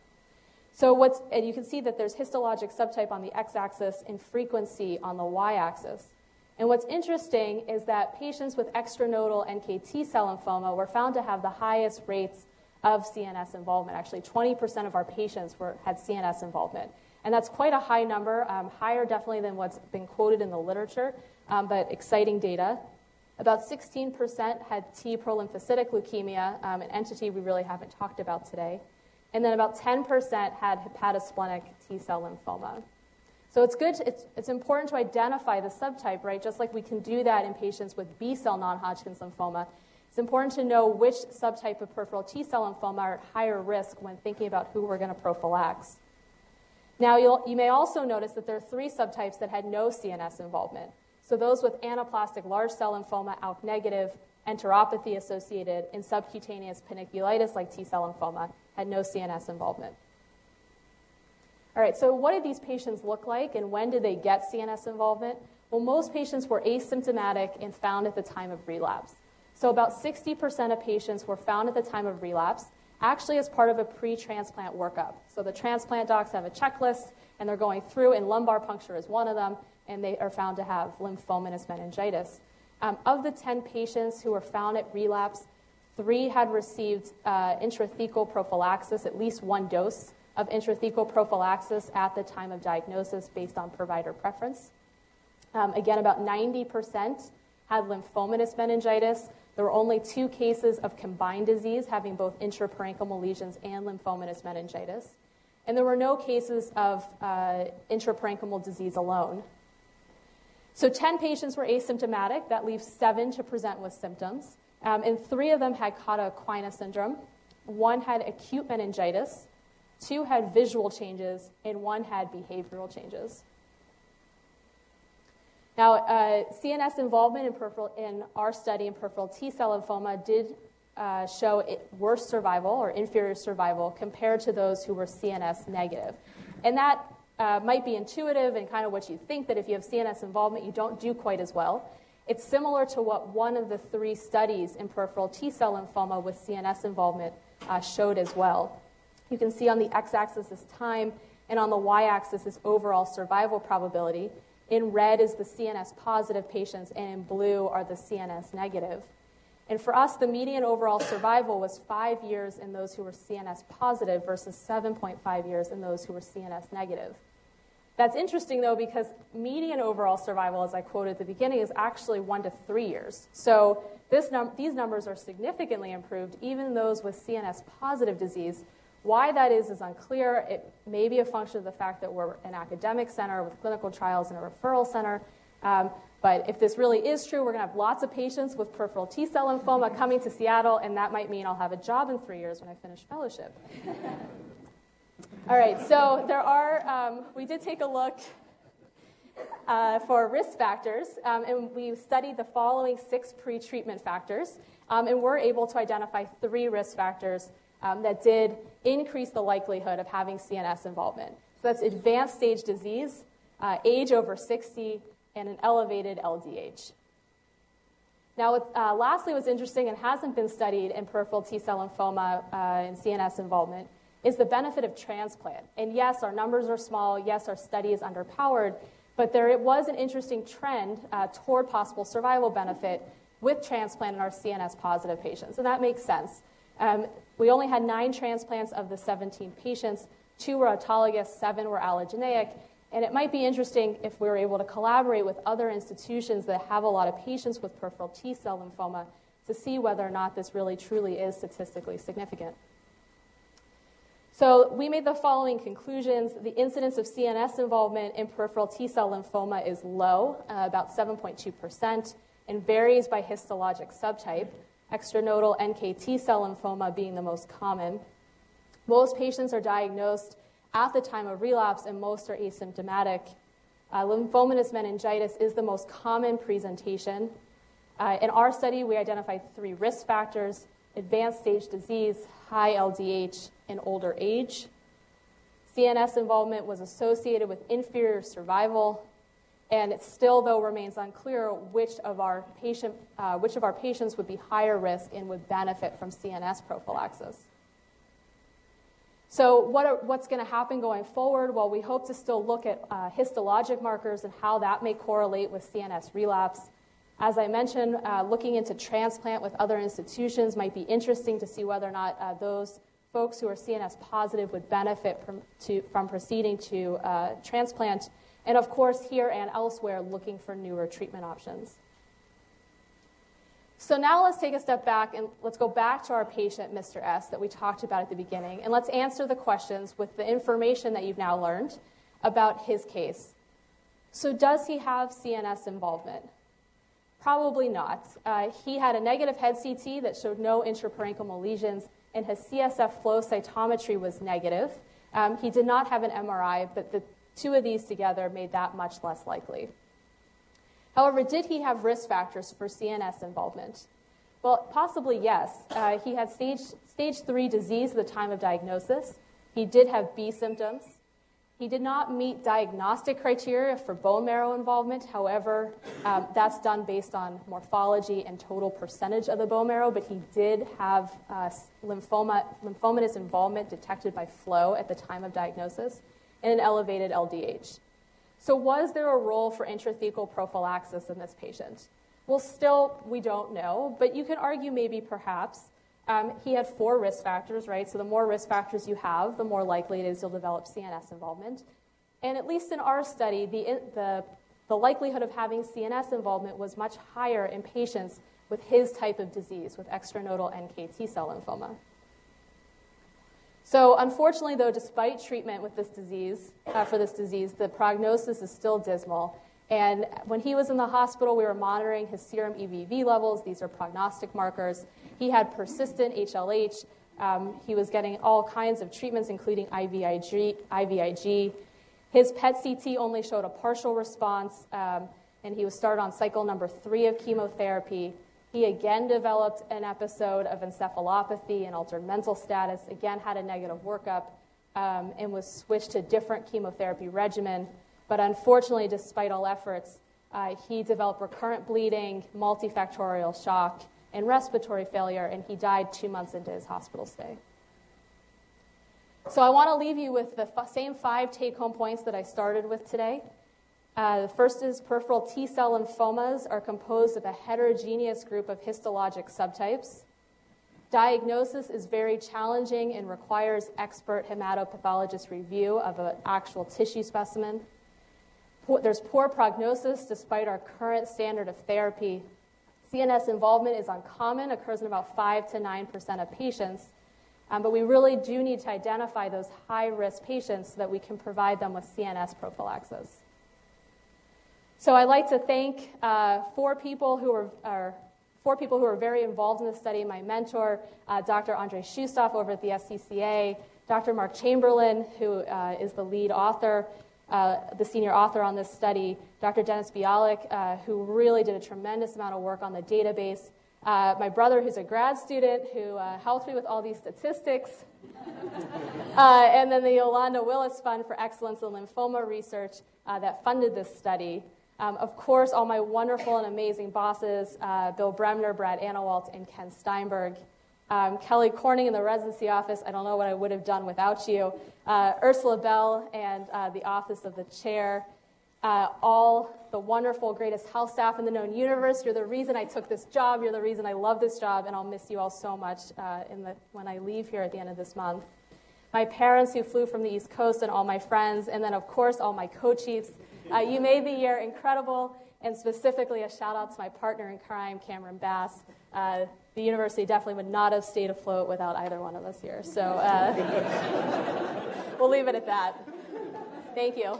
And you can see that there's histologic subtype on the x-axis and frequency on the y-axis. And what's interesting is that patients with extranodal NKT cell lymphoma were found to have the highest rates of CNS involvement. Actually, 20% of our patients had CNS involvement. And that's quite a high number, higher definitely than what's been quoted in the literature, but exciting data. About 16% had T prolymphocytic leukemia, an entity we really haven't talked about today. And then about 10% had hepatosplenic T-cell lymphoma. So it's important to identify the subtype, right? Just like we can do that in patients with B-cell non-Hodgkin's lymphoma, it's important to know which subtype of peripheral T-cell lymphoma are at higher risk when thinking about who we're going to prophylax. Now, you may also notice that there are 3 subtypes that had no CNS involvement. So those with anaplastic large cell lymphoma, ALK negative, enteropathy associated, and subcutaneous paniculitis like T-cell lymphoma had no CNS involvement. All right, so what did these patients look like, and when did they get CNS involvement? Well, most patients were asymptomatic and found at the time of relapse. So about 60% of patients were found at the time of relapse, actually as part of a pre-transplant workup. So the transplant docs have a checklist, and they're going through, and lumbar puncture is one of them, and they are found to have lymphomatous meningitis. Of the 10 patients who were found at relapse, 3 had received intrathecal prophylaxis, at least one dose of intrathecal prophylaxis at the time of diagnosis based on provider preference. Again, about 90% had lymphomatous meningitis. There were only 2 cases of combined disease, having both intraparenchymal lesions and lymphomatous meningitis. And there were no cases of intraparenchymal disease alone. So 10 patients were asymptomatic. That leaves 7 to present with symptoms. And 3 of them had Cotta-Equina syndrome. 1 had acute meningitis. 2 had visual changes. And 1 had behavioral changes. Now, CNS involvement in our study in peripheral T-cell lymphoma did show worse survival or inferior survival compared to those who were CNS negative. And that might be intuitive and kind of what you think, that if you have CNS involvement, you don't do quite as well. It's similar to what one of the 3 studies in peripheral T-cell lymphoma with CNS involvement showed as well. You can see on the x-axis is time, and on the y-axis is overall survival probability. In red is the CNS positive patients, and in blue are the CNS negative. And for us, the median overall survival was 5 years in those who were CNS positive versus 7.5 years in those who were CNS negative. That's interesting, though, because median overall survival, as I quoted at the beginning, is actually 1 to 3 years. So these numbers are significantly improved, even those with CNS positive disease. Why that is unclear. It may be a function of the fact that we're an academic center with clinical trials and a referral center. But if this really is true, we're going to have lots of patients with peripheral T-cell lymphoma coming to Seattle, and that might mean I'll have a job in 3 years when I finish fellowship. All right, so we did take a look for risk factors, and we studied the following 6 pre-treatment factors, and we're able to identify 3 risk factors that did increase the likelihood of having CNS involvement. So that's advanced stage disease, age over 60, and an elevated LDH. Now, lastly, what's interesting and hasn't been studied in peripheral T-cell lymphoma and CNS involvement is the benefit of transplant. And yes, our numbers are small. Yes, our study is underpowered. But there was an interesting trend toward possible survival benefit with transplant in our CNS positive patients. And that makes sense. We only had 9 transplants of the 17 patients. 2 were autologous, 7 were allogeneic. And it might be interesting if we were able to collaborate with other institutions that have a lot of patients with peripheral T-cell lymphoma to see whether or not this really truly is statistically significant. So we made the following conclusions. The incidence of CNS involvement in peripheral T-cell lymphoma is low, about 7.2%, and varies by histologic subtype, extranodal NK T-cell lymphoma being the most common. Most patients are diagnosed at the time of relapse, and most are asymptomatic. Lymphomatous meningitis is the most common presentation. In our study, we identified 3 risk factors: advanced stage disease, high LDH, and older age. CNS involvement was associated with inferior survival, and it still, though, remains unclear which of our patients would be higher risk and would benefit from CNS prophylaxis. So what's going to happen going forward? Well, we hope to still look at histologic markers and how that may correlate with CNS relapse. As I mentioned, looking into transplant with other institutions might be interesting to see whether or not those folks who are CNS positive would benefit from proceeding to transplant. And of course, here and elsewhere, looking for newer treatment options. So now let's take a step back and let's go back to our patient, Mr. S, that we talked about at the beginning, and let's answer the questions with the information that you've now learned about his case. So does he have CNS involvement? Probably not. He had a negative head CT that showed no intraparenchymal lesions, and his CSF flow cytometry was negative. He did not have an MRI, but the 2 of these together made that much less likely. However, did he have risk factors for CNS involvement? Well, possibly yes. He had stage 3 disease at the time of diagnosis. He did have B symptoms. He did not meet diagnostic criteria for bone marrow involvement. However, that's done based on morphology and total percentage of the bone marrow, but he did have lymphomatous involvement detected by flow at the time of diagnosis and an elevated LDH. So was there a role for intrathecal prophylaxis in this patient? Well, still, we don't know, but you can argue maybe perhaps He had 4 risk factors, right? So the more risk factors you have, the more likely it is you'll develop CNS involvement. And at least in our study, the likelihood of having CNS involvement was much higher in patients with his type of disease, with extranodal NK T-cell lymphoma. So unfortunately, though, despite treatment with this disease, the prognosis is still dismal. And when he was in the hospital, we were monitoring his serum EBV levels. These are prognostic markers. He had persistent HLH. He was getting all kinds of treatments, including IVIG. His PET-CT only showed a partial response, and he was started on cycle number 3 of chemotherapy. He again developed an episode of encephalopathy and altered mental status, again had a negative workup, and was switched to a different chemotherapy regimen. But unfortunately, despite all efforts, he developed recurrent bleeding, multifactorial shock, and respiratory failure, and he died 2 months into his hospital stay. So I want to leave you with the same 5 take-home points that I started with today. The first is peripheral T-cell lymphomas are composed of a heterogeneous group of histologic subtypes. Diagnosis is very challenging and requires expert hematopathologist review of an actual tissue specimen. There's poor prognosis despite our current standard of therapy. CNS involvement is uncommon, occurs in about 5 to 9% of patients, but we really do need to identify those high-risk patients so that we can provide them with CNS prophylaxis. So I'd like to thank 4 people who are very involved in this study. My mentor, Dr. Andrei Shustov over at the SCCA, Dr. Mark Chamberlain, who is the lead author, the senior author on this study, Dr. Dennis Bialik, who really did a tremendous amount of work on the database, my brother, who's a grad student, who helped me with all these statistics, and then the Yolanda Willis Fund for Excellence in Lymphoma Research that funded this study. Of course, all my wonderful and amazing bosses, Bill Bremner, Brad Anawalt, and Ken Steinberg. Kelly Corning in the residency office, I don't know what I would have done without you. Ursula Bell and the office of the chair. All the wonderful, greatest health staff in the known universe. You're the reason I took this job. You're the reason I love this job, and I'll miss you all so much when I leave here at the end of this month. My parents who flew from the East Coast and all my friends, and then, of course, all my co-chiefs. You made the year incredible, and specifically a shout-out to my partner in crime, Cameron Bass. The university definitely would not have stayed afloat without either one of us here. So we'll leave it at that. Thank you.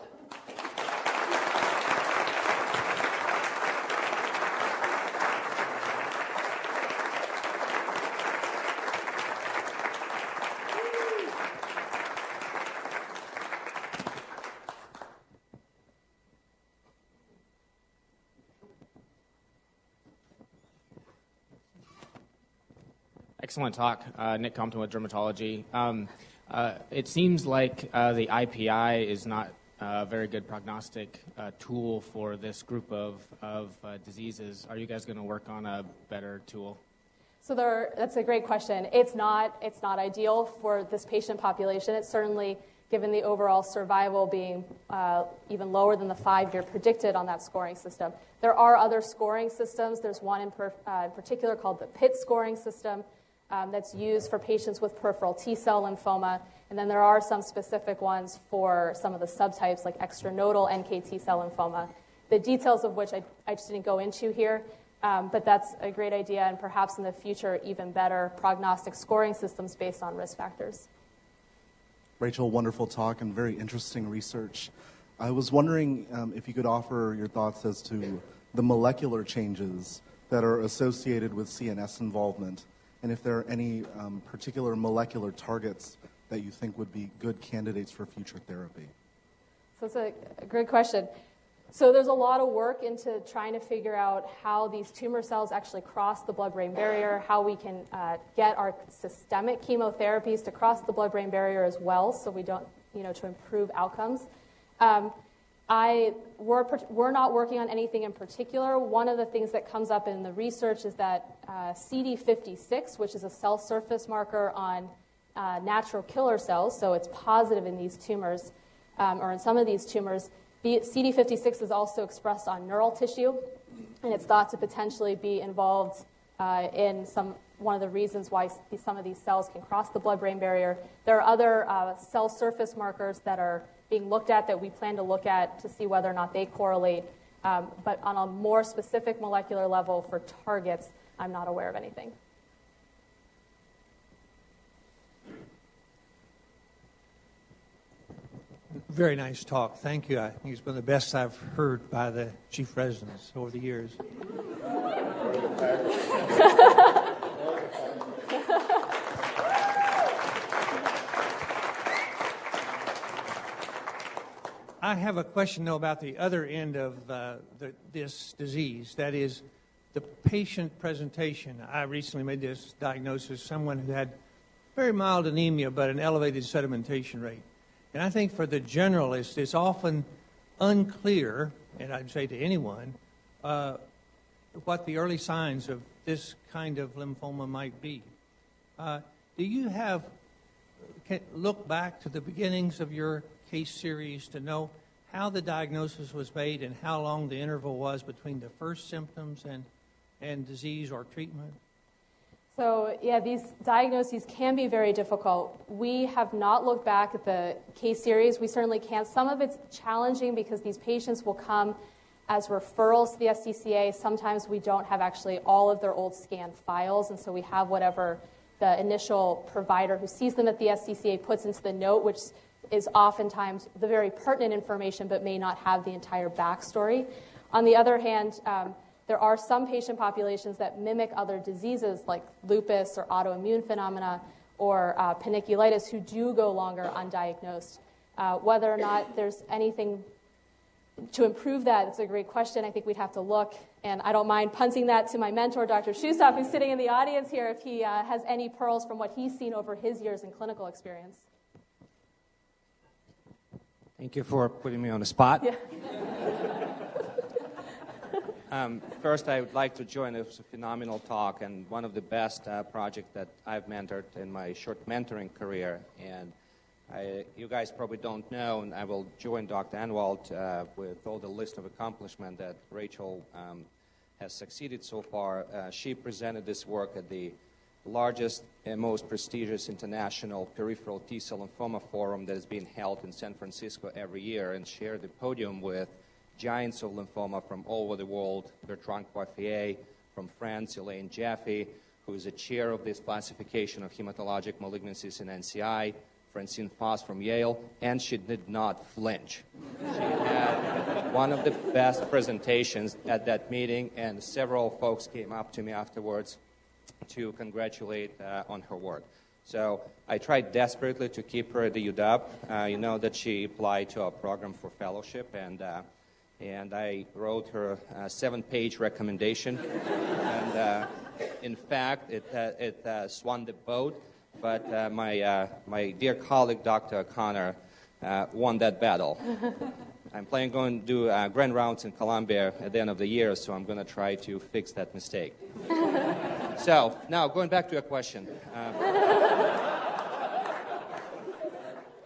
Excellent talk, Nick Compton with Dermatology. It seems like the IPI is not a very good prognostic tool for this group of diseases. Are you guys going to work on a better tool? So that's a great question. It's not ideal for this patient population. It's certainly, given the overall survival being even lower than the 5-year predicted on that scoring system. There are other scoring systems. There's one in particular called the PIT scoring system. That's used for patients with peripheral T-cell lymphoma. And then there are some specific ones for some of the subtypes like extranodal NK T-cell lymphoma, the details of which I just didn't go into here. But that's a great idea, and perhaps in the future, even better prognostic scoring systems based on risk factors. Rachael, wonderful talk and very interesting research. I was wondering if you could offer your thoughts as to the molecular changes that are associated with CNS involvement, and if there are any particular molecular targets that you think would be good candidates for future therapy. So it's a great question. So there's a lot of work into trying to figure out how these tumor cells actually cross the blood-brain barrier, how we can get our systemic chemotherapies to cross the blood-brain barrier as well, so we don't, to improve outcomes. We're not working on anything in particular. One of the things that comes up in the research is that CD56, which is a cell surface marker on natural killer cells, so it's positive in these tumors, or in some of these tumors. CD56 is also expressed on neural tissue, and it's thought to potentially be involved one of the reasons why some of these cells can cross the blood-brain barrier. There are other cell surface markers that are being looked at that we plan to look at to see whether or not they correlate. But on a more specific molecular level for targets, I'm not aware of anything. Very nice talk. Thank you. I think it's been the best I've heard by the chief residents over the years. I have a question, though, about the other end of this disease. That is the patient presentation. I recently made this diagnosis, someone who had very mild anemia but an elevated sedimentation rate. And I think for the generalist, it's often unclear, and I'd say to anyone, what the early signs of this kind of lymphoma might be. Do you look back to the beginnings of your case series to know how the diagnosis was made and how long the interval was between the first symptoms and disease or treatment? So, yeah, these diagnoses can be very difficult. We have not looked back at the case series. We certainly can't. Some of it's challenging because these patients will come as referrals to the SCCA. Sometimes we don't have actually all of their old scanned files, and so we have whatever the initial provider who sees them at the SCCA puts into the note, which is oftentimes the very pertinent information but may not have the entire backstory. On the other hand, there are some patient populations that mimic other diseases like lupus or autoimmune phenomena or paniculitis who do go longer undiagnosed. Whether or not there's anything to improve that, it's a great question. I think we'd have to look, and I don't mind punting that to my mentor, Dr. Shustov, who's sitting in the audience here, if he has any pearls from what he's seen over his years in clinical experience. Thank you for putting me on the spot. Yeah. First, I would like to join. It was a phenomenal talk and one of the best projects that I've mentored in my short mentoring career. And you guys probably don't know, and I will join Dr. Anwalt with all the list of accomplishments that Rachael has succeeded so far. She presented this work at the largest and most prestigious international peripheral T-cell lymphoma forum that is being held in San Francisco every year, and shared the podium with giants of lymphoma from all over the world: Bertrand Poirier from France, Elaine Jaffe, who is the chair of this classification of hematologic malignancies in NCI, Francine Foss from Yale, and she did not flinch. She had one of the best presentations at that meeting, and several folks came up to me afterwards to congratulate on her work. So I tried desperately to keep her at the UW. You know that she applied to our program for fellowship, and I wrote her a 7-page recommendation. And in fact, it swung the boat, but my dear colleague, Dr. O'Connor, won that battle. I'm planning on to do grand rounds in Columbia at the end of the year, so I'm going to try to fix that mistake. So now, going back to your question.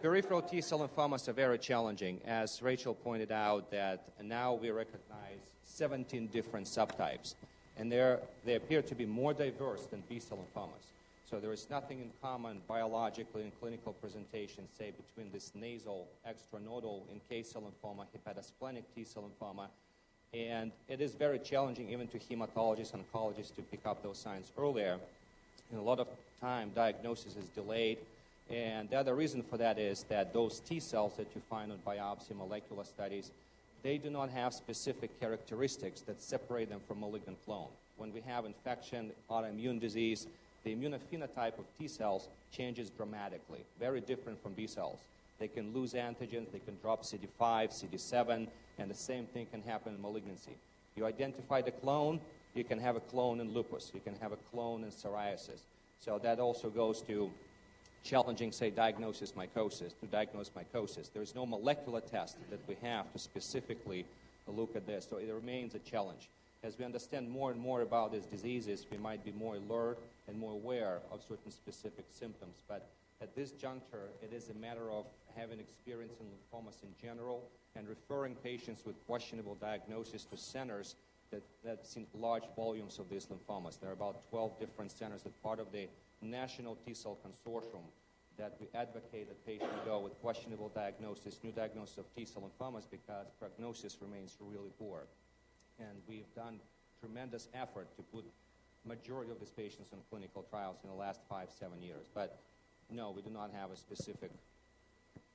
Peripheral T-cell lymphomas are very challenging. As Rachael pointed out, that now we recognize 17 different subtypes, and they appear to be more diverse than B-cell lymphomas. So there is nothing in common biologically in clinical presentation, say, between this nasal, extranodal NK cell lymphoma, hepatosplenic T-cell lymphoma, and it is very challenging even to hematologists and oncologists to pick up those signs earlier. And a lot of time, diagnosis is delayed. And the other reason for that is that those T cells that you find on biopsy molecular studies, they do not have specific characteristics that separate them from malignant clone. When we have infection, autoimmune disease, the immunophenotype of T cells changes dramatically, very different from B cells. They can lose antigens, they can drop CD5, CD7, and the same thing can happen in malignancy. You identify the clone, you can have a clone in lupus, you can have a clone in psoriasis. So that also goes to challenging, say, diagnosis mycosis. There is no molecular test that we have to specifically look at this, so it remains a challenge. As we understand more and more about these diseases, we might be more alert and more aware of certain specific symptoms. But at this juncture, it is a matter of having experience in lymphomas in general and referring patients with questionable diagnosis to centers that's seen large volumes of these lymphomas. There are about 12 different centers that part of the National T-cell Consortium that we advocate that patients go with questionable diagnosis, new diagnosis of T-cell lymphomas because prognosis remains really poor. And we've done tremendous effort to put majority of these patients on clinical trials in the last 5-7 years. But no, we do not have a specific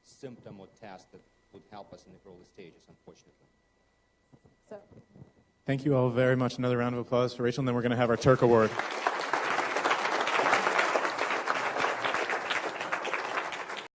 symptom or test that would help us in the early stages, unfortunately. So, Thank you all very much. Another round of applause for Rachael, and then we're going to have our Turk Award.